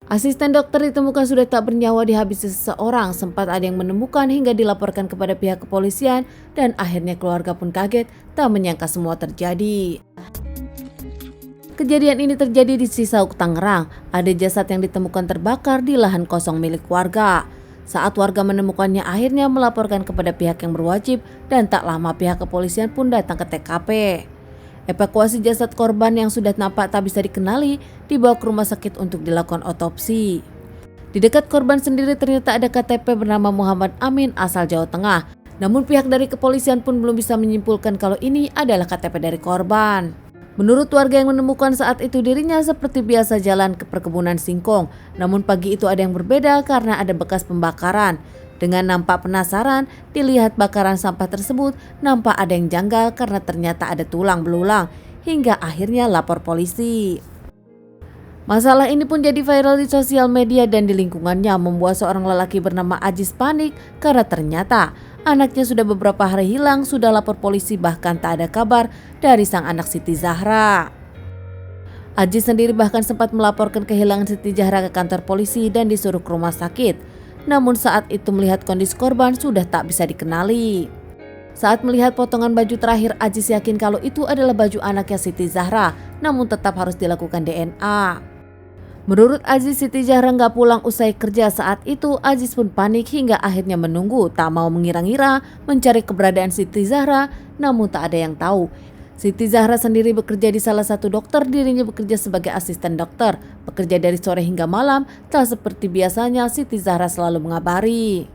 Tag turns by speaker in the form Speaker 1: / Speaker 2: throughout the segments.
Speaker 1: Asisten dokter ditemukan sudah tak bernyawa dihabisi seseorang. Sempat ada yang menemukan hingga dilaporkan kepada pihak kepolisian dan akhirnya keluarga pun kaget tak menyangka semua terjadi. Kejadian ini terjadi di Cisauk, Tangerang. Ada jasad yang ditemukan terbakar di lahan kosong milik warga. Saat warga menemukannya akhirnya melaporkan kepada pihak yang berwajib dan tak lama pihak kepolisian pun datang ke TKP. Evakuasi jasad korban yang sudah nampak tak bisa dikenali dibawa ke rumah sakit untuk dilakukan otopsi. Di dekat korban sendiri ternyata ada KTP bernama Muhammad Amin asal Jawa Tengah. Namun pihak dari kepolisian pun belum bisa menyimpulkan kalau ini adalah KTP dari korban. Menurut warga yang menemukan saat itu dirinya seperti biasa jalan ke perkebunan singkong. Namun pagi itu ada yang berbeda karena ada bekas pembakaran. Dengan nampak penasaran, dilihat bakaran sampah tersebut nampak ada yang janggal karena ternyata ada tulang belulang, hingga akhirnya lapor polisi. Masalah ini pun jadi viral di sosial media dan di lingkungannya, membuat seorang lelaki bernama Ajis panik karena ternyata anaknya sudah beberapa hari hilang, sudah lapor polisi bahkan tak ada kabar dari sang anak Siti Zahra. Ajis sendiri bahkan sempat melaporkan kehilangan Siti Zahra ke kantor polisi dan disuruh ke rumah sakit. Namun saat itu melihat kondisi korban sudah tak bisa dikenali. Saat melihat potongan baju terakhir, Ajis yakin kalau itu adalah baju anaknya Siti Zahra, namun tetap harus dilakukan DNA. Menurut Ajis, Siti Zahra nggak pulang usai kerja saat itu. Ajis pun panik hingga akhirnya menunggu, tak mau mengira-ngira mencari keberadaan Siti Zahra, namun tak ada yang tahu. Siti Zahra sendiri bekerja di salah satu dokter, dirinya bekerja sebagai asisten dokter, bekerja dari sore hingga malam, tak seperti biasanya Siti Zahra selalu mengabari.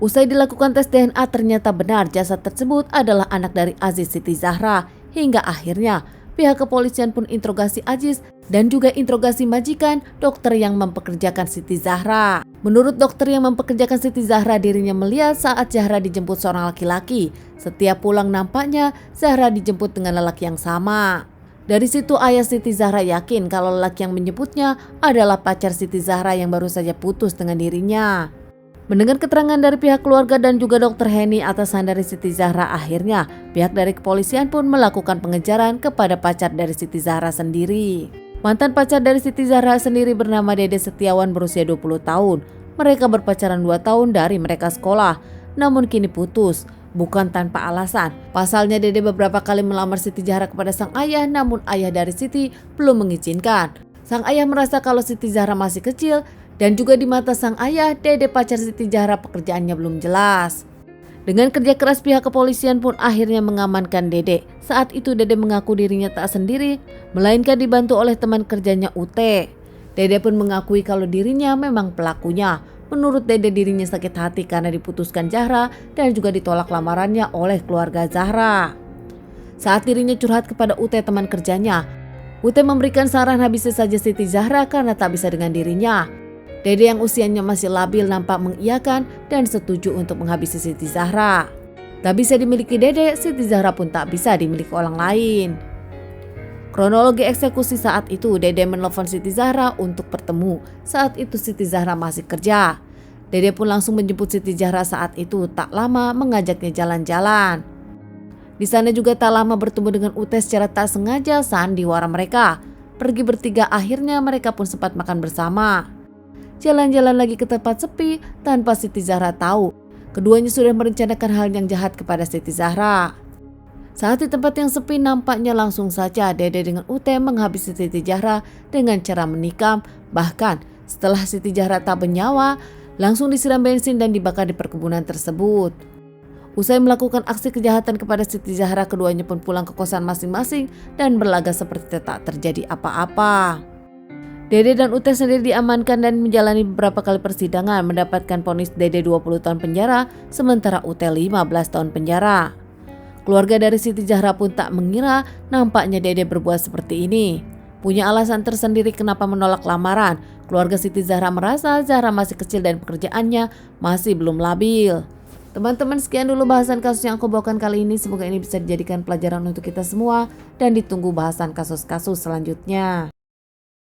Speaker 1: Usai dilakukan tes DNA ternyata benar jasad tersebut adalah anak dari Aziz Siti Zahra, hingga akhirnya pihak kepolisian pun interogasi Ajis dan juga interogasi majikan dokter yang mempekerjakan Siti Zahra. Menurut dokter yang mempekerjakan Siti Zahra, dirinya melihat saat Zahra dijemput seorang laki-laki. Setiap pulang nampaknya Zahra dijemput dengan lelaki yang sama. Dari situ ayah Siti Zahra yakin kalau lelaki yang menyebutnya adalah pacar Siti Zahra yang baru saja putus dengan dirinya. Mendengar keterangan dari pihak keluarga dan juga dokter Heni atasan dari Siti Zahra, akhirnya pihak dari kepolisian pun melakukan pengejaran kepada pacar dari Siti Zahra sendiri. Mantan pacar dari Siti Zahra sendiri bernama Dede Setiawan berusia 20 tahun. Mereka berpacaran 2 tahun dari mereka sekolah, namun kini putus, bukan tanpa alasan. Pasalnya Dede beberapa kali melamar Siti Zahra kepada sang ayah, namun ayah dari Siti belum mengizinkan. Sang ayah merasa kalau Siti Zahra masih kecil, dan juga di mata sang ayah, Dede pacar Siti Zahra pekerjaannya belum jelas. Dengan kerja keras pihak kepolisian pun akhirnya mengamankan Dede. Saat itu Dede mengaku dirinya tak sendiri, melainkan dibantu oleh teman kerjanya UT. Dede pun mengakui kalau dirinya memang pelakunya. Menurut Dede, dirinya sakit hati karena diputuskan Zahra dan juga ditolak lamarannya oleh keluarga Zahra. Saat dirinya curhat kepada UT teman kerjanya, UT memberikan saran habisi saja Siti Zahra karena tak bisa dengan dirinya. Dede yang usianya masih labil nampak mengiyakan dan setuju untuk menghabisi Siti Zahra. Tak bisa dimiliki Dede, Siti Zahra pun tak bisa dimiliki orang lain. Kronologi eksekusi saat itu, Dede menelpon Siti Zahra untuk bertemu. Saat itu Siti Zahra masih kerja. Dede pun langsung menjemput Siti Zahra saat itu, tak lama mengajaknya jalan-jalan. Di sana juga tak lama bertemu dengan UT secara tak sengaja sandiwara mereka. Pergi bertiga, akhirnya mereka pun sempat makan bersama. Jalan-jalan lagi ke tempat sepi tanpa Siti Zahra tahu. Keduanya sudah merencanakan hal yang jahat kepada Siti Zahra. Saat di tempat yang sepi nampaknya langsung saja Dede dengan UT menghabisi Siti Zahra dengan cara menikam. Bahkan setelah Siti Zahra tak bernyawa, langsung disiram bensin dan dibakar di perkebunan tersebut. Usai melakukan aksi kejahatan kepada Siti Zahra, keduanya pun pulang ke kosan masing-masing dan berlagak seperti tak terjadi apa-apa. Dede dan UT sendiri diamankan dan menjalani beberapa kali persidangan, mendapatkan vonis Dede 20 tahun penjara, sementara UT 15 tahun penjara. Keluarga dari Siti Zahra pun tak mengira nampaknya Dede berbuat seperti ini. Punya alasan tersendiri kenapa menolak lamaran. Keluarga Siti Zahra merasa Zahra masih kecil dan pekerjaannya masih belum labil. Teman-teman, sekian dulu bahasan kasus yang aku bawakan kali ini. Semoga ini bisa dijadikan pelajaran untuk kita semua dan ditunggu bahasan kasus-kasus selanjutnya.